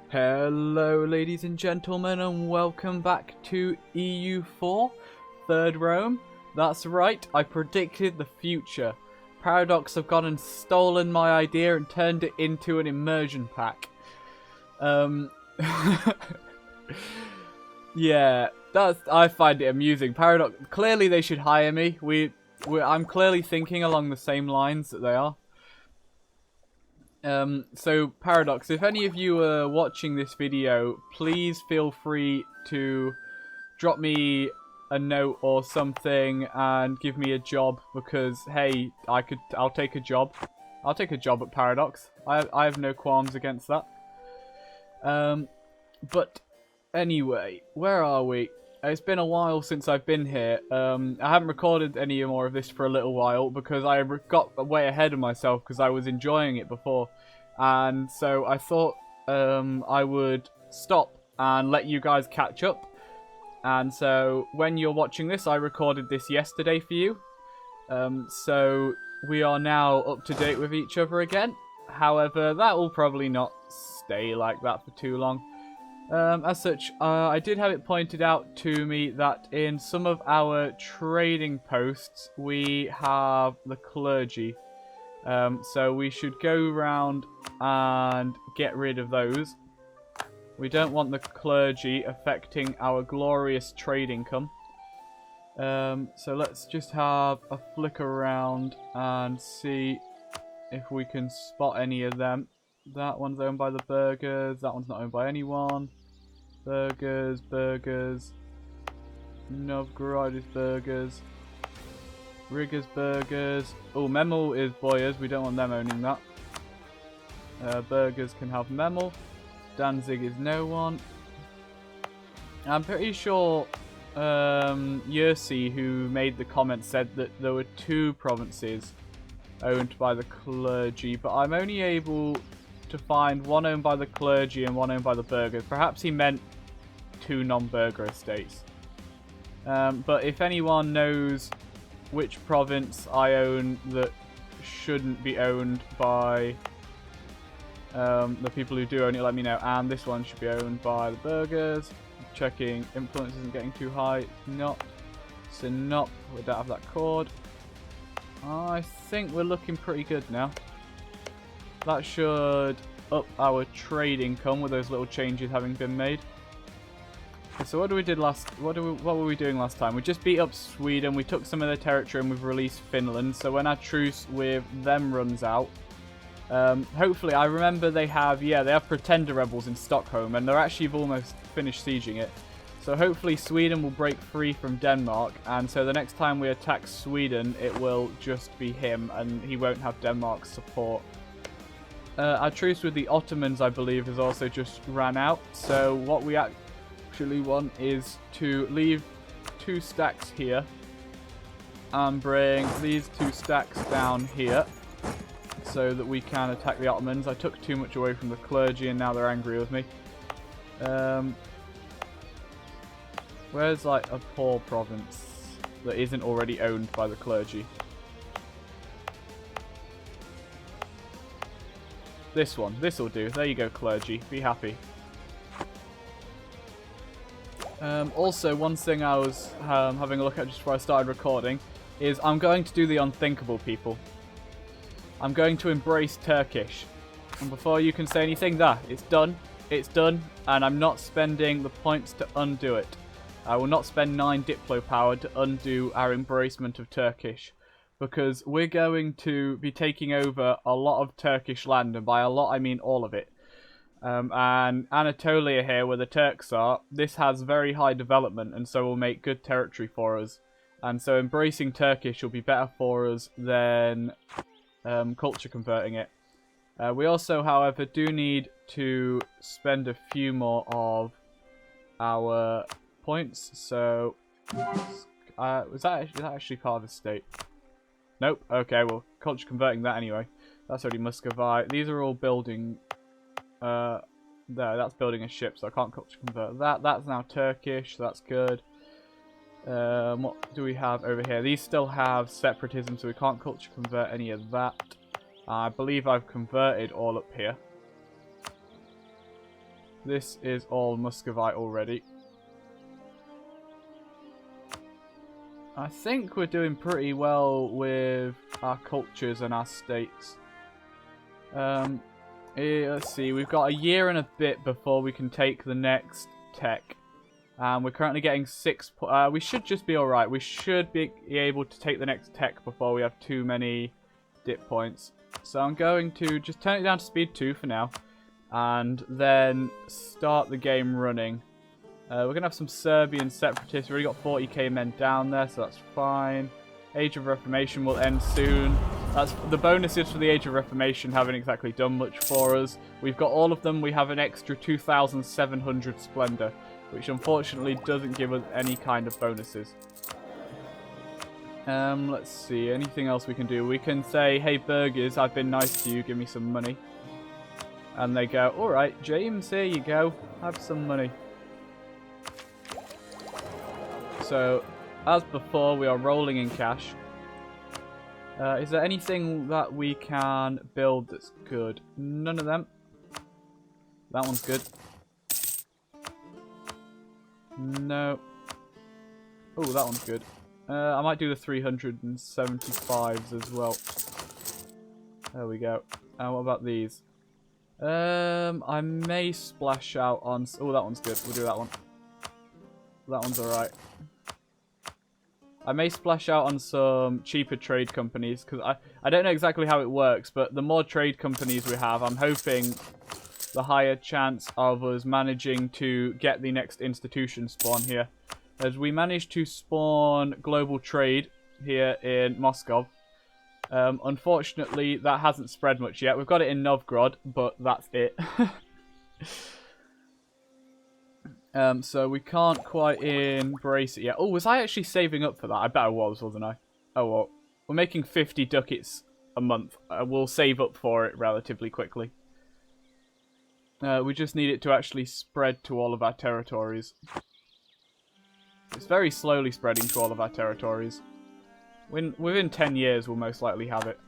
Hello ladies and gentlemen, and welcome back to EU4, Third Rome. That's right, I predicted the future. Paradox have gone and stolen my idea and turned it into an immersion pack. Yeah, I find it amusing. Paradox, clearly they should hire me. I'm clearly thinking along the same lines that they are. So Paradox, if any of you are watching this video, please feel free to drop me a note or something and give me a job, because hey, I'll take a job. I'll take a job at Paradox. I have no qualms against that. But anyway, where are we? It's been a while since I've been here. I haven't recorded any more of this for a little while because I got way ahead of myself because I was enjoying it before. And so I thought I would stop and let you guys catch up. And so when you're watching this, I recorded this yesterday for you. So we are now up to date with each other again. However, that will probably not stay like that for too long. As such, I did have it pointed out to me that in some of our trading posts, we have the clergy. So we should go around and get rid of those. We don't want the clergy affecting our glorious trade income. So let's just have a flick around and see if we can spot any of them. That one's owned by the burghers. That one's not owned by anyone. Burghers. Novgorod is burghers. Riga's burghers. Oh, Memel is boyers. We don't want them owning that. Burghers can have Memel. Danzig is no one. I'm pretty sure Yersi, who made the comment, said that there were 2 provinces owned by the clergy, but I'm only able to find one owned by the clergy and one owned by the burghers. Perhaps he meant 2 non-burgher estates. But if anyone knows which province I own that shouldn't be owned by the people who do own it, let me know. And this one should be owned by the burghers. Checking influence isn't getting too high. Not. Sinop, we don't have that chord. I think we're looking pretty good now. That should up our trade income with those little changes having been made. So what were we doing last time? We just beat up Sweden, we took some of their territory, and we've released Finland. So when our truce with them runs out, hopefully, I remember they have pretender rebels in Stockholm, and they're actually almost finished sieging it. So hopefully Sweden will break free from Denmark, and so the next time we attack Sweden, it will just be him, and he won't have Denmark's support. Our truce with the Ottomans, I believe, has also just ran out. So what we actually want is to leave 2 stacks here and bring these 2 stacks down here so that we can attack the Ottomans. I took too much away from the clergy and now they're angry with me. Where's like a poor province that isn't already owned by the clergy? This one. This'll do. There you go, clergy. Be happy. Also, one thing I was having a look at just before I started recording is I'm going to do the unthinkable, people. I'm going to embrace Turkish. And before you can say anything, it's done. It's done. And I'm not spending the points to undo it. I will not spend 9 Diplo power to undo our embracement of Turkish. Because we're going to be taking over a lot of Turkish land. And by a lot, I mean all of it. And Anatolia here, where the Turks are, this has very high development. And so will make good territory for us. And so embracing Turkish will be better for us than culture converting it. We also, however, do need to spend a few more of our points. So, is that actually part of the state? Nope. Okay, well, culture converting that anyway. That's already Muscovy. These are all building. There, that's building a ship, so I can't culture convert that. That's now Turkish, so that's good. What do we have over here? These still have separatism, so we can't culture convert any of that. I believe I've converted all up here. This is all Muscovite already. I think we're doing pretty well with our cultures and our states. Let's see, we've got a year and a bit before we can take the next tech. We're currently getting 6... we should just be alright. We should be able to take the next tech before we have too many dip points. So I'm going to just turn it down to speed 2 for now. And then start the game running. We're going to have some Serbian separatists. We've already got 40k men down there, so that's fine. Age of Reformation will end soon. That's the bonuses for the Age of Reformation haven't exactly done much for us. We've got all of them. We have an extra 2,700 Splendor, which unfortunately doesn't give us any kind of bonuses. Let's see. Anything else we can do? We can say, hey, burgers, I've been nice to you. Give me some money. And they go, alright, James, here you go. Have some money. So, as before, we are rolling in cash. Is there anything that we can build that's good? None of them. That one's good. No. Oh, that one's good. I might do the 375s as well. There we go. What about these? I may splash out on... Oh, that one's good. We'll do that one. That one's alright. I may splash out on some cheaper trade companies, because I don't know exactly how it works, but the more trade companies we have, I'm hoping the higher chance of us managing to get the next institution spawn here. As we managed to spawn global trade here in Muscovy. Unfortunately, that hasn't spread much yet. We've got it in Novgorod, but that's it. So we can't quite embrace it yet. Oh, was I actually saving up for that? I bet I was, wasn't I? Oh, well. We're making 50 ducats a month. We'll save up for it relatively quickly. We just need it to actually spread to all of our territories. It's very slowly spreading to all of our territories. Within 10 years, we'll most likely have it.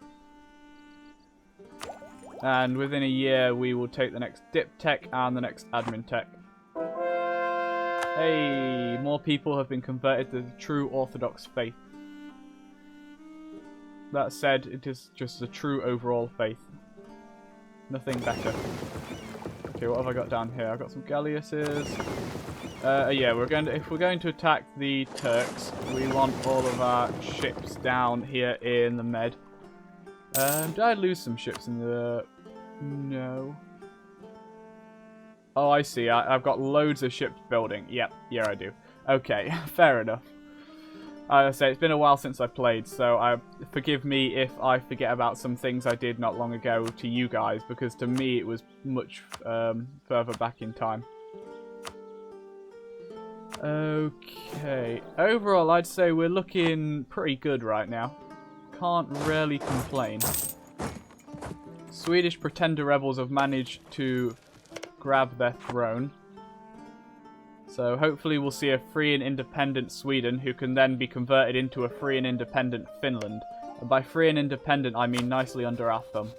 And within a year, we will take the next dip tech and the next admin tech. Hey, more people have been converted to the true Orthodox faith. That said, it is just the true overall faith. Nothing better. Okay, what have I got down here? I've got some galleasses. Yeah, if we're going to attack the Turks, we want all of our ships down here in the Med. Did I lose some ships in the... No. Oh, I see. I've got loads of ships building. Yep, yeah, I do. Okay, fair enough. I say it's been a while since I played, so forgive me if I forget about some things I did not long ago to you guys, because to me it was much further back in time. Okay, overall I'd say we're looking pretty good right now. Can't really complain. Swedish pretender rebels have managed to grab their throne. So hopefully we'll see a free and independent Sweden who can then be converted into a free and independent Finland. And by free and independent I mean nicely under our thumb.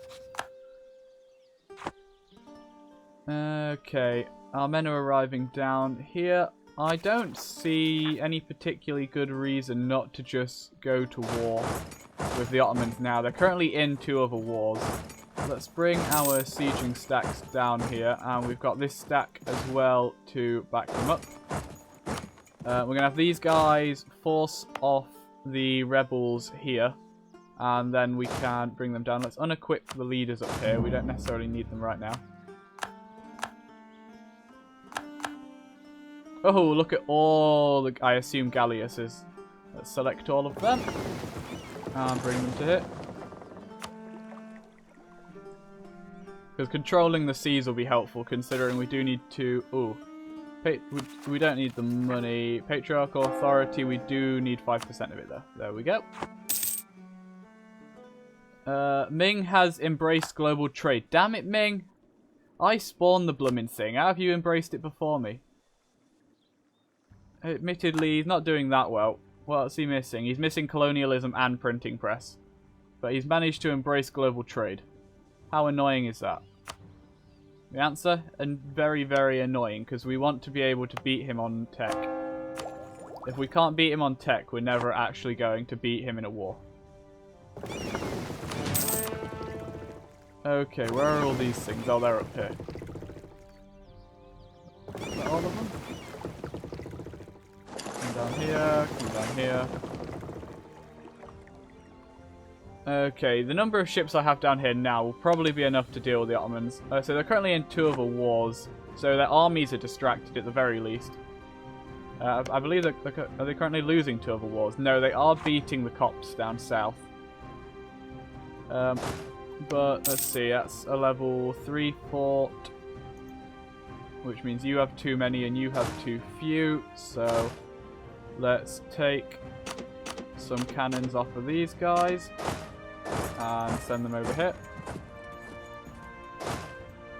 Okay, our men are arriving down here. I don't see any particularly good reason not to just go to war with the Ottomans now. They're currently in 2 other wars. Let's bring our sieging stacks down here, and we've got this stack as well to back them up. We're going to have these guys force off the rebels here, and then we can bring them down. Let's unequip the leaders up here. We don't necessarily need them right now. Oh, look at all the, I assume, galleasses. Let's select all of them, and bring them to hit. Because controlling the seas will be helpful, considering we do need to... Ooh. We don't need the money. Patriarchal authority, we do need 5% of it, though. There we go. Ming has embraced global trade. Damn it, Ming! I spawned the blooming thing. How have you embraced it before me? Admittedly, he's not doing that well. What's he missing? He's missing colonialism and printing press. But he's managed to embrace global trade. How annoying is that? The answer? And very, very annoying, because we want to be able to beat him on tech. If we can't beat him on tech, we're never actually going to beat him in a war. Okay, where are all these things? Oh, they're up here. Is that all of them? Come down here, come down here. Okay, the number of ships I have down here now will probably be enough to deal with the Ottomans. So they're currently in 2 other wars, so their armies are distracted at the very least. I believe that are they currently losing 2 other wars? No, they are beating the Copts down south. But let's see, that's a level 3 fort, which means you have too many and you have too few. So let's take some cannons off of these guys and send them over here.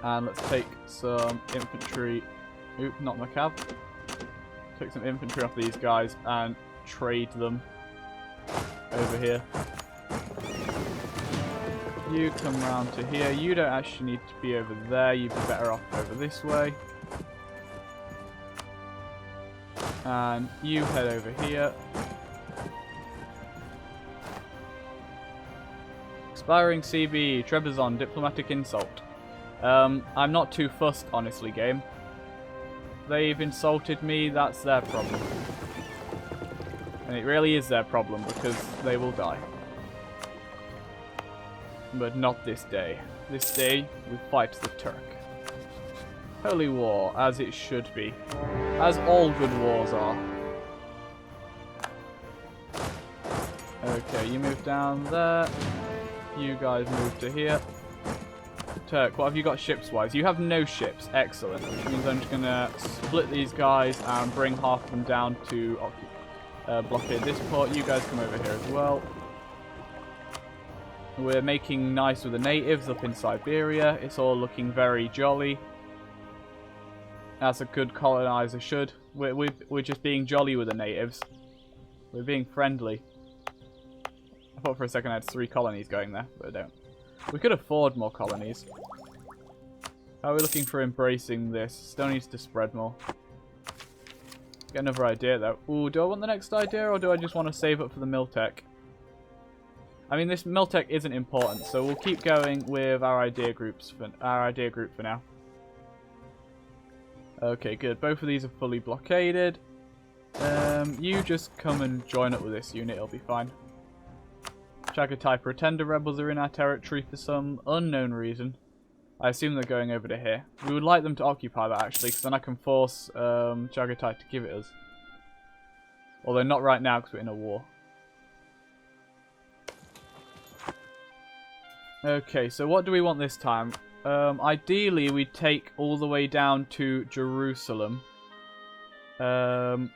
And let's take some infantry. Oop, not my cab. Take some infantry off these guys and trade them over here. You come round to here. You don't actually need to be over there. You'd be better off over this way. And you head over here. Expiring CB, Trebizond, diplomatic insult. I'm not too fussed, honestly, game. They've insulted me, that's their problem. And it really is their problem, because they will die. But not this day. This day, we fight the Turk. Holy war, as it should be. As all good wars are. Okay, you move down there. You guys move to here. Turk, what have you got ships-wise? You have no ships. Excellent. Which means I'm just going to split these guys and bring half of them down to blockade this port. You guys come over here as well. We're making nice with the natives up in Siberia. It's all looking very jolly. As a good colonizer should. We're just being jolly with the natives. We're being friendly. I thought for a second I had 3 colonies going there, but I don't. We could afford more colonies. How are we looking for embracing this? Still needs to spread more. Get another idea though. Ooh, do I want the next idea or do I just want to save up for the Miltech? I mean, this Miltech isn't important, so we'll keep going with our idea group for now. Okay, good. Both of these are fully blockaded. You just come and join up with this unit, it'll be fine. Chagatai Pretender rebels are in our territory for some unknown reason. I assume they're going over to here. We would like them to occupy that actually, because then I can force Chagatai to give it us. Although not right now, because we're in a war. Okay, so what do we want this time? Ideally, we take all the way down to Jerusalem. I'd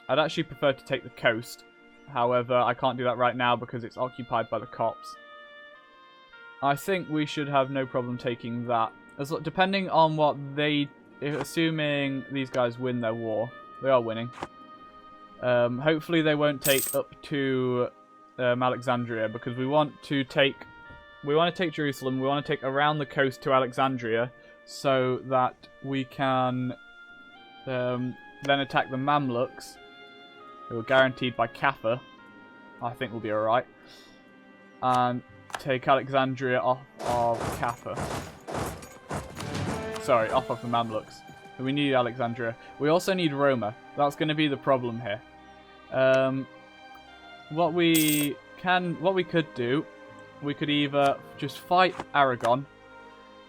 actually prefer to take the coast. However, I can't do that right now because it's occupied by the Copts. I think we should have no problem taking that. Depending on what they... Assuming these guys win their war. They are winning. Hopefully they won't take up to Alexandria because we want to take... We want to take Jerusalem. We want to take around the coast to Alexandria so that we can then attack the Mamluks, who are guaranteed by Kaffa. I think we'll be alright. And take Alexandria off of Kaffa. Sorry, off of the Mamluks. We need Alexandria. We also need Roma. That's going to be the problem here. What we could do, we could either just fight Aragon,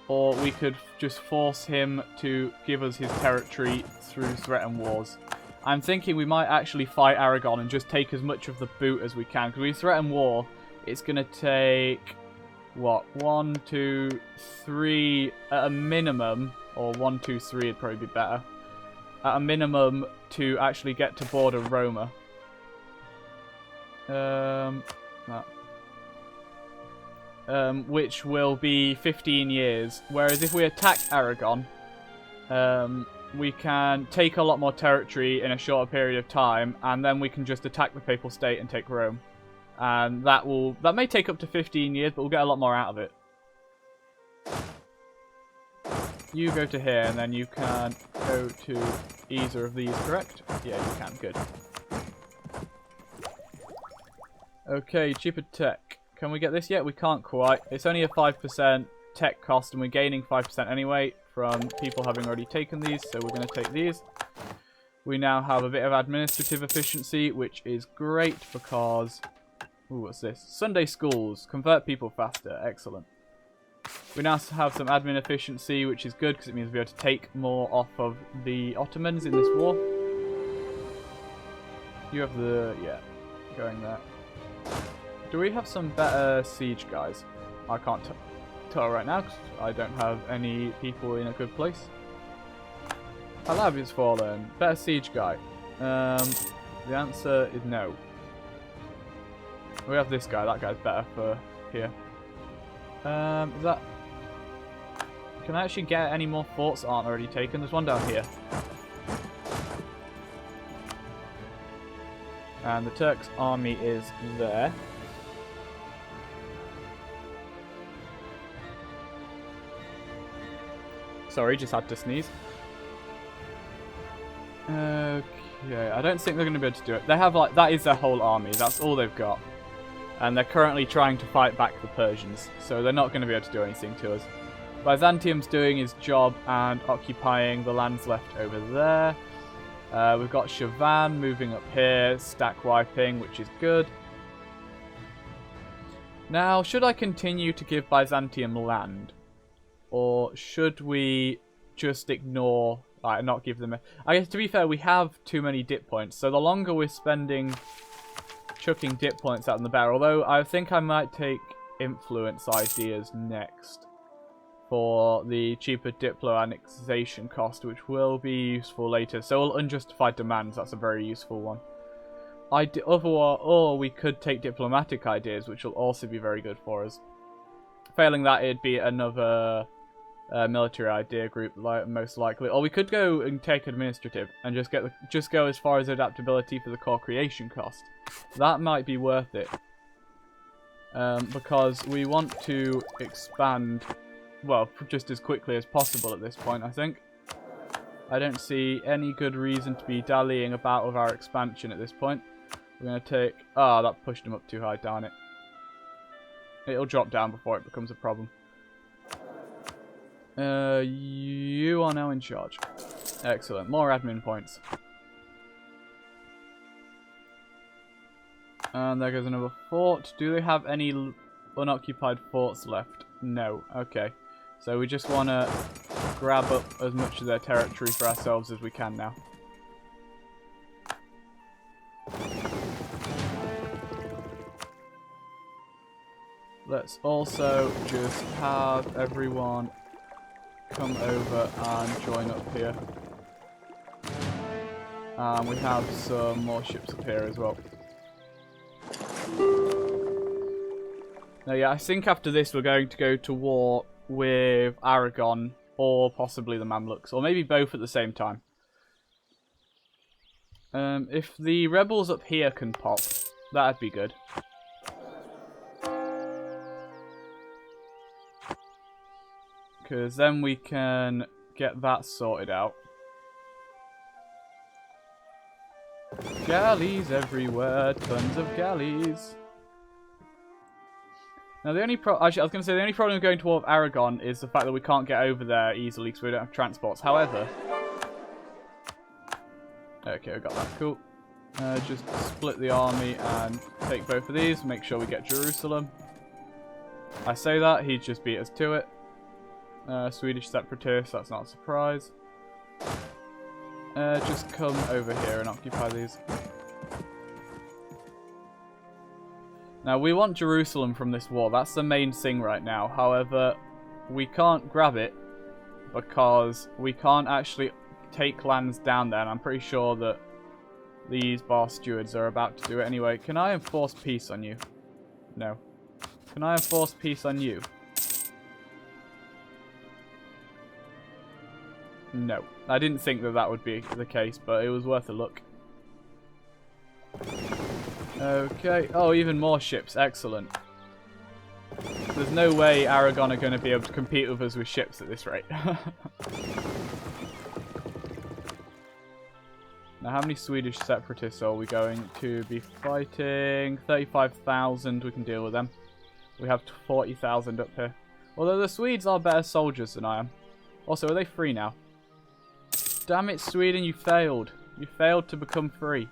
or we could just force him to give us his territory through threat and wars. I'm thinking we might actually fight Aragon and just take as much of the boot as we can. Because we threaten war, it's going to take, what, 1, 2, 3 at a minimum, or 1, 2, 3 would probably be better, at a minimum to actually get to border Roma. Which will be 15 years. Whereas if we attack Aragon, we can take a lot more territory in a shorter period of time, and then we can just attack the Papal State and take Rome. And that may take up to 15 years, but we'll get a lot more out of it. You go to here, and then you can go to either of these, correct? Yeah, you can. Good. Okay, cheaper tech. Can we get this yet? We can't quite. It's only a 5% tech cost, and we're gaining 5% anyway from people having already taken these, so we're going to take these. We now have a bit of administrative efficiency, which is great because... Ooh, what's this? Sunday schools. Convert people faster. Excellent. We now have some admin efficiency, which is good because it means we'll be able to take more off of the Ottomans in this war. You have the... yeah, going there. Do we have some better siege guys? I can't tell right now because I don't have any people in a good place. Alabi's fallen. Better siege guy. The answer is no. We have this guy. That guy's better for here. Is that... Can I actually get any more forts that aren't already taken? There's one down here. And the Turks' army is there. Sorry, just had to sneeze. Okay, I don't think they're going to be able to do it. They have, like, that is their whole army. That's all they've got. And they're currently trying to fight back the Persians. So they're not going to be able to do anything to us. Byzantium's doing his job and occupying the lands left over there. We've got Shavan moving up here, stack wiping, which is good. Now, should I continue to give Byzantium land? Or should we just ignore... not give them... I guess, to be fair, we have too many dip points. So the longer we're spending chucking dip points out in the barrel... Although, I think I might take influence ideas next. For the cheaper Diplo annexation cost, which will be useful later. So unjustified demands, that's a very useful one. Or we could take diplomatic ideas, which will also be very good for us. Failing that, it'd be another military idea group, most likely. Or we could go and take administrative and just go as far as adaptability for the core creation cost. That might be worth it, because we want to expand. Well, just as quickly as possible at this point, I think. I don't see any good reason to be dallying about with our expansion at this point. We're going to take... Ah, that pushed him up too high, darn it. It'll drop down before it becomes a problem. You are now in charge. Excellent. More admin points. And there goes another fort. Do they have any unoccupied forts left? No. Okay. So we just want to grab up as much of their territory for ourselves as we can now. Let's also just have everyone come over and join up here. And we have some more ships up here as well. Now, yeah, I think after this we're going to go to war with Aragon or possibly the Mamluks, or maybe both at the same time. If the rebels up here can pop, that'd be good. Because then we can get that sorted out. Galleys everywhere, tons of galleys. Now the only actually, I was going to say the only problem with going to war with Aragon is the fact that we can't get over there easily because we don't have transports. However, okay, I got that. Cool. Just split the army and take both of these. Make sure we get Jerusalem. I say that he'd just beat us to it. Swedish separatists. That's not a surprise. Just come over here and occupy these. Now, we want Jerusalem from this war. That's the main thing right now. However, we can't grab it because we can't actually take lands down there. And I'm pretty sure that these bar stewards are about to do it anyway. Can I enforce peace on you? No. Can I enforce peace on you? No. I didn't think that that would be the case, but it was worth a look. Okay. Oh, even more ships. Excellent. There's no way Aragon are going to be able to compete with us with ships at this rate. Now, how many Swedish separatists are we going to be fighting? 35,000, we can deal with them. We have 40,000 up here. Although the Swedes are better soldiers than I am. Also, are they free now? Damn it, Sweden, you failed. You failed to become free.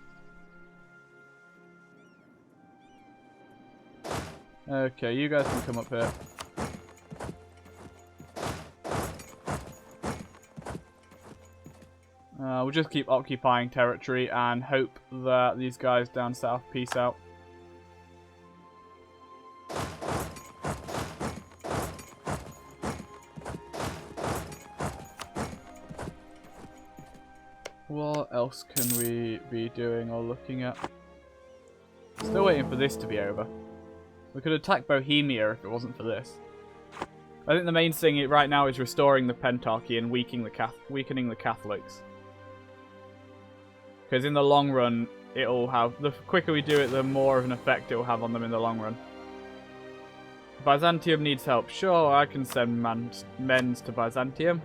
Okay, you guys can come up here. We'll just keep occupying territory and hope that these guys down south peace out. What else can we be doing or looking at? Still waiting for this to be over. We could attack Bohemia if it wasn't for this. I think the main thing right now is restoring the Pentarchy and weakening the Catholics. Because in the long run, it'll have... The quicker we do it, the more of an effect it will have on them in the long run. Byzantium needs help. Sure, I can send men's to Byzantium.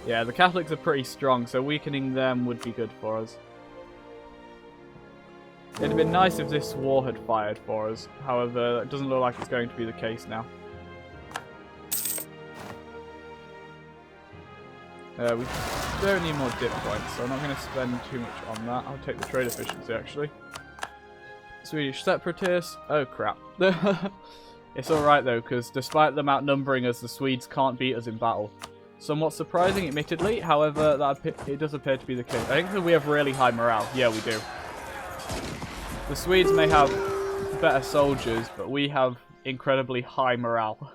Yeah, the Catholics are pretty strong, so weakening them would be good for us. It'd have been nice if this war had fired for us. However, it doesn't look like it's going to be the case now. We don't need more dip points, so I'm not going to spend too much on that. I'll take the trade efficiency, actually. Swedish separatists. Oh, crap. It's alright, though, because despite them outnumbering us, the Swedes can't beat us in battle. Somewhat surprising, admittedly. However, it does appear to be the case. I think that we have really high morale. Yeah, we do. The Swedes may have better soldiers, but we have incredibly high morale.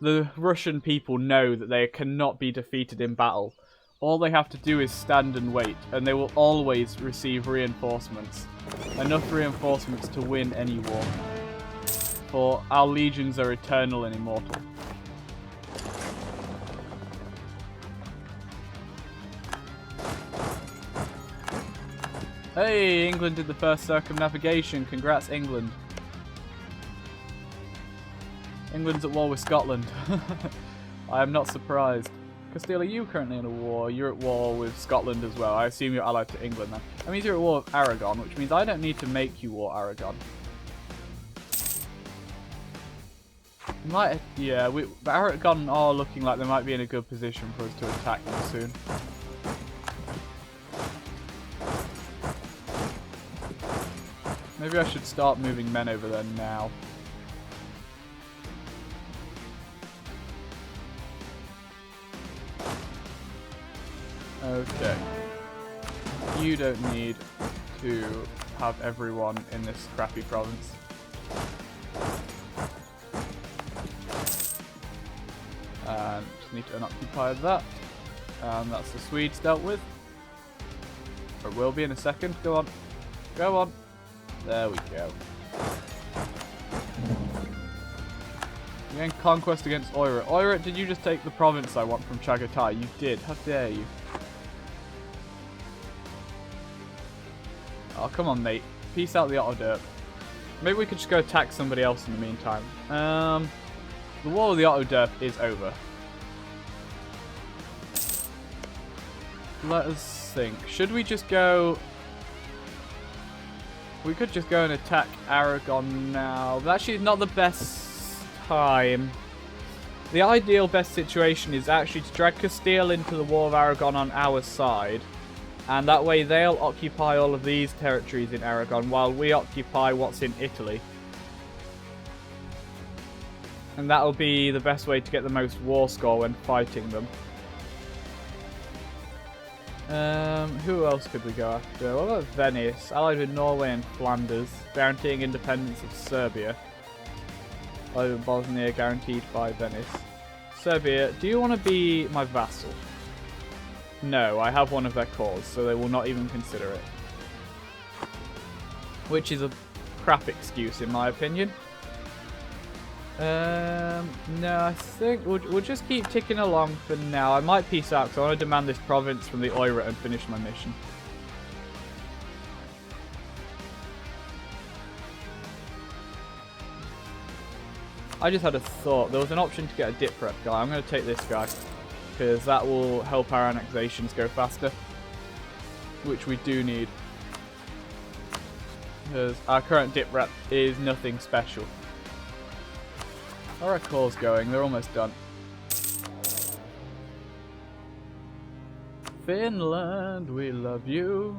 The Russian people know that they cannot be defeated in battle. All they have to do is stand and wait, and they will always receive reinforcements. Enough reinforcements to win any war. For our legions are eternal and immortal. Hey, England did the first circumnavigation. Congrats, England. England's at war with Scotland. I am not surprised. Castile, are you currently in a war? You're at war with Scotland as well. I assume you're allied to England then. That means you're at war with Aragon, which means I don't need to make you war Aragon. Yeah, Aragon are looking like they might be in a good position for us to attack them soon. Maybe I should start moving men over there now. Okay. You don't need to have everyone in this crappy province. And just need to unoccupy that. And that's the Swedes dealt with. Or it will be in a second. Go on. Go on. There we go. Again, conquest against Oirat. Oirat, did you just take the province I want from Chagatai? You did. How dare you? Oh, come on, mate. Peace out the Otto-Derp. Maybe we could just go attack somebody else in the meantime. The war with the Otto-Derp is over. Let us think. Should we just go... We could just go and attack Aragon now. But actually, it's not the best time. The ideal best situation is actually to drag Castile into the War of Aragon on our side. And that way they'll occupy all of these territories in Aragon while we occupy what's in Italy. And that'll be the best way to get the most war score when fighting them. Who else could we go after? What about Venice? Allied with Norway and Flanders, guaranteeing independence of Serbia. Allied with Bosnia, guaranteed by Venice. Serbia, do you want to be my vassal? No, I have one of their cores, so they will not even consider it. Which is a crap excuse, in my opinion. No, I think we'll just keep ticking along for now. I might peace out, because I want to demand this province from the Oirat and finish my mission. I just had a thought. There was an option to get a dip rep guy. I'm going to take this guy, because that will help our annexations go faster, which we do need. Because our current dip rep is nothing special. How are our cores going? They're almost done. Finland, we love you.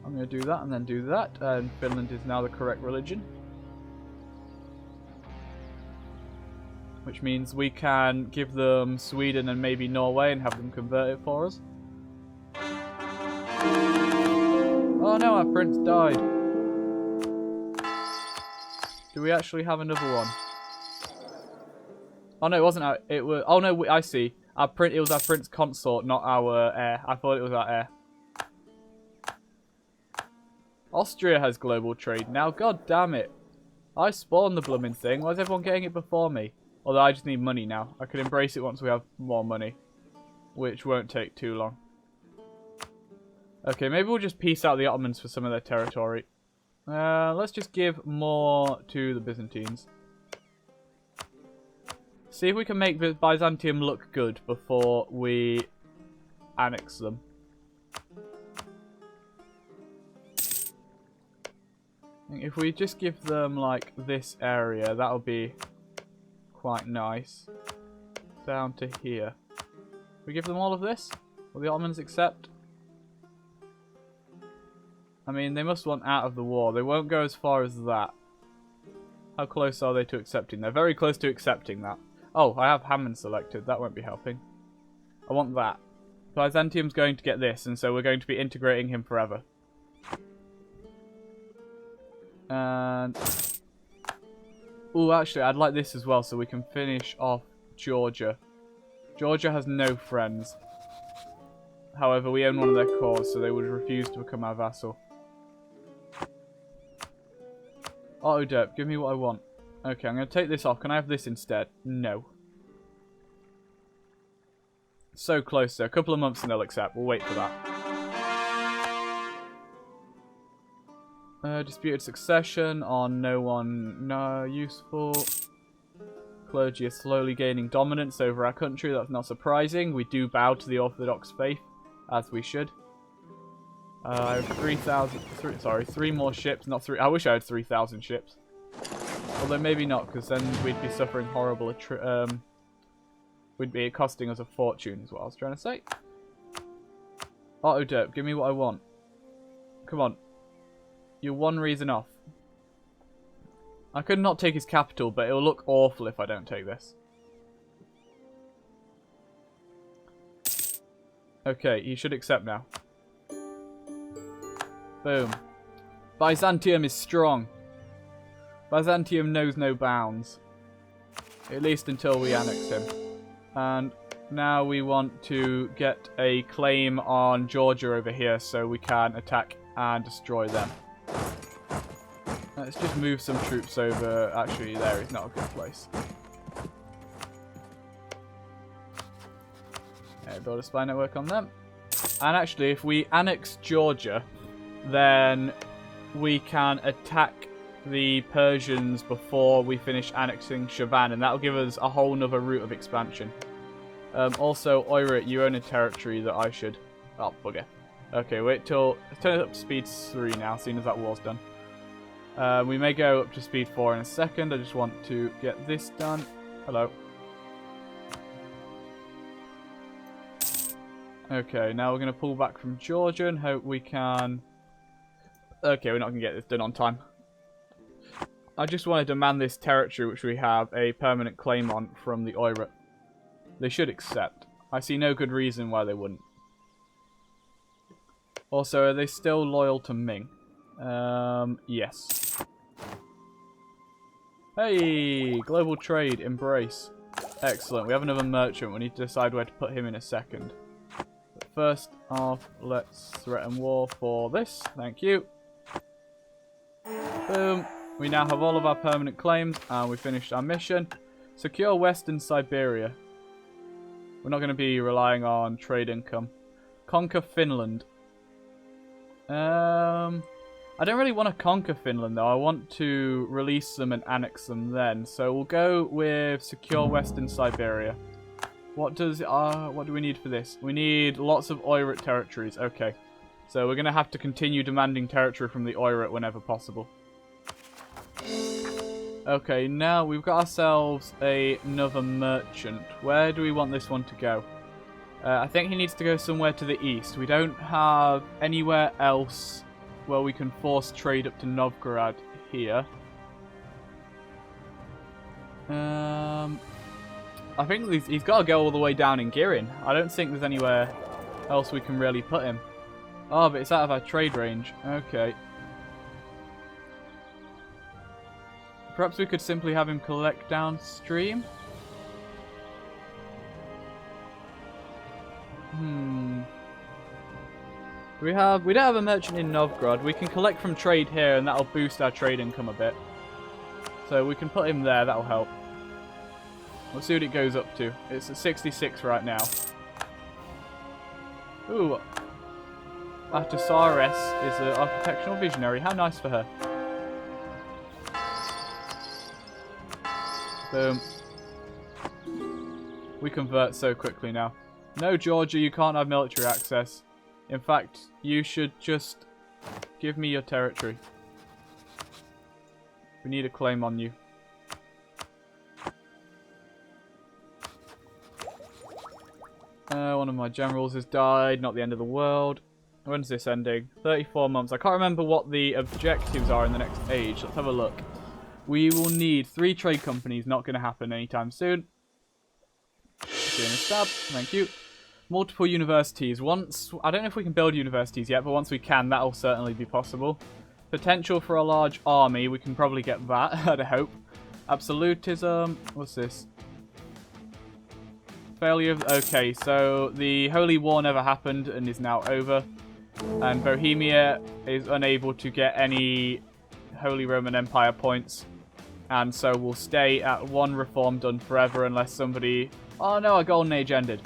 I'm going to do that and then do that. And Finland is now the correct religion. Which means we can give them Sweden and maybe Norway and have them convert it for us. Oh no, our prince died. Do we actually have another one? Oh no, it wasn't our... It was... Oh no, I see. It was our prince consort, not our heir. I thought it was our heir. Austria has global trade now. God damn it. I spawned the blooming thing. Why is everyone getting it before me? Although I just need money now. I can embrace it once we have more money. Which won't take too long. Okay, maybe we'll just peace out the Ottomans for some of their territory. Let's just give more to the Byzantines. See if we can make Byzantium look good before we annex them. If we just give them like this area, that'll be quite nice. Down to here. We give them all of this? Will the Ottomans accept? I mean, they must want out of the war. They won't go as far as that. How close are they to accepting? They're very close to accepting that. Oh, I have Hammond selected. That won't be helping. I want that. Byzantium's going to get this, and so we're going to be integrating him forever. And... oh, actually, I'd like this as well, so we can finish off Georgia. Georgia has no friends. However, we own one of their cores, so they would refuse to become our vassal. Auto-derp, give me what I want. Okay, I'm going to take this off. Can I have this instead? No. So close, though. A couple of months and they'll accept. We'll wait for that. Disputed succession on no one. No, useful. Clergy are slowly gaining dominance over our country. That's not surprising. We do bow to the Orthodox faith, as we should. I have 3 more ships. Not 3. I wish I had 3,000 ships. Although maybe not, because then we'd be suffering horrible... would be costing us a fortune, is what I was trying to say. Auto-derp, give me what I want. Come on. You're one reason off. I could not take his capital, but it'll look awful if I don't take this. Okay, he should accept now. Boom. Byzantium is strong. Byzantium knows no bounds. At least until we annex him. And now we want to get a claim on Georgia over here so we can attack and destroy them. Let's just move some troops over. Actually, there is not a good place. Yeah, build a spy network on them. And actually, if we annex Georgia, then we can attack the Persians before we finish annexing Shavan, and that'll give us a whole nother route of expansion. Also, Oirat, you own a territory that I should... oh, bugger. Okay, wait till... let's turn it up to speed 3 now, seeing as that war's done. We may go up to speed 4 in a second. I just want to get this done. Hello. Okay, now we're going to pull back from Georgia and hope we can... okay, we're not going to get this done on time. I just want to demand this territory, which we have a permanent claim on from the Oirat. They should accept. I see no good reason why they wouldn't. Also, are they still loyal to Ming? Yes. Hey! Global trade, embrace. Excellent. We have another merchant. We need to decide where to put him in a second. But first off, let's threaten war for this. Thank you. Boom. We now have all of our permanent claims, and we finished our mission. Secure Western Siberia. We're not going to be relying on trade income. Conquer Finland. I don't really want to conquer Finland, though. I want to release them and annex them then. So we'll go with secure Western Siberia. What do we need for this? We need lots of Oirat territories. Okay. So we're going to have to continue demanding territory from the Oirat whenever possible. Okay, now we've got ourselves another merchant. Where do we want this one to go? I think he needs to go somewhere to the east. We don't have anywhere else where we can force trade up to Novgorod here. I think he's got to go all the way down in Girin. I don't think there's anywhere else we can really put him. Oh, but it's out of our trade range. Okay. Perhaps we could simply have him collect downstream? We don't have a merchant in Novgorod. We can collect from trade here and that'll boost our trade income a bit. So we can put him there, that'll help. We'll see what it goes up to. It's at 66 right now. Ooh. Artasares is an architectural visionary. How nice for her. Boom. We convert so quickly now. No, Georgia, you can't have military access. In fact, you should just give me your territory. We need a claim on you. One of my generals has died. Not the end of the world. When's this ending? 34 months. I can't remember what the objectives are in the next age. Let's have a look. We will need 3 trade companies. Not going to happen anytime soon. Doing a stab. Thank you. Multiple universities. I don't know if we can build universities yet, but once we can, that'll certainly be possible. Potential for a large army. We can probably get that, I'd hope. Absolutism. What's this? Failure of... Okay, so the Holy War never happened and is now over. And Bohemia is unable to get any Holy Roman Empire points. And so we'll stay at 1 reform done forever unless somebody... Oh no, our Golden Age ended.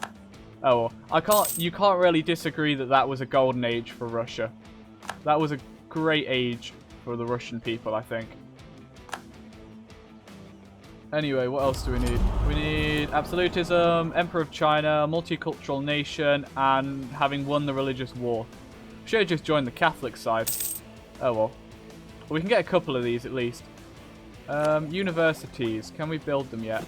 Oh, well. You can't really disagree that that was a golden age for Russia. That was a great age for the Russian people, I think. Anyway, what else do we need? We need absolutism, Emperor of China, multicultural nation, and having won the religious war. Should have just joined the Catholic side. Oh well. We can get a couple of these at least. Universities. Can we build them yet?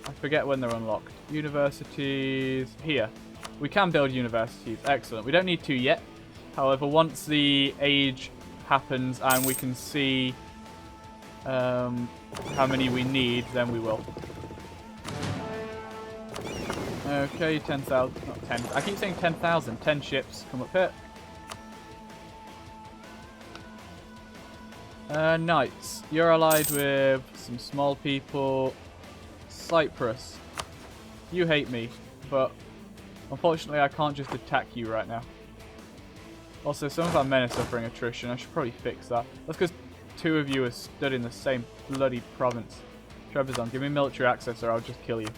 I forget when they're unlocked. Universities here. We can build universities. Excellent. We don't need to yet. However, once the age happens and we can see how many we need, then we will. Okay, 10,000. Not 10. I keep saying 10,000. 10 ships. Come up here. Knights. You're allied with some small people. Cyprus. You hate me, but unfortunately I can't just attack you right now. Also, some of our men are suffering attrition. I should probably fix that. That's because 2 of you are stood in the same bloody province. Trebizond, give me military access or I'll just kill you.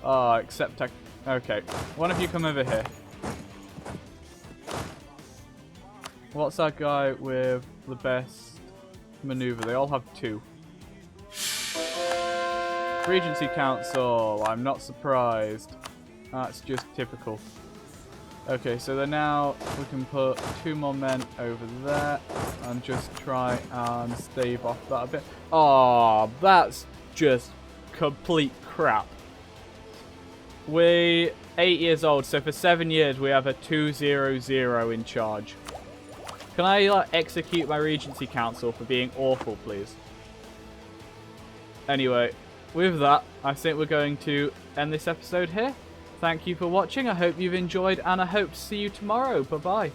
Ah, except okay. One of you come over here. What's our guy with the best maneuver? They all have 2. Regency Council. I'm not surprised. That's just typical. Okay, so then now we can put 2 more men over there and just try and stave off that a bit. Oh, that's just complete crap. We're 8 years old, so for 7 years we have a 200 in charge. Can I execute my Regency Council for being awful, please? Anyway, with that, I think we're going to end this episode here. Thank you for watching. I hope you've enjoyed, and I hope to see you tomorrow. Bye-bye.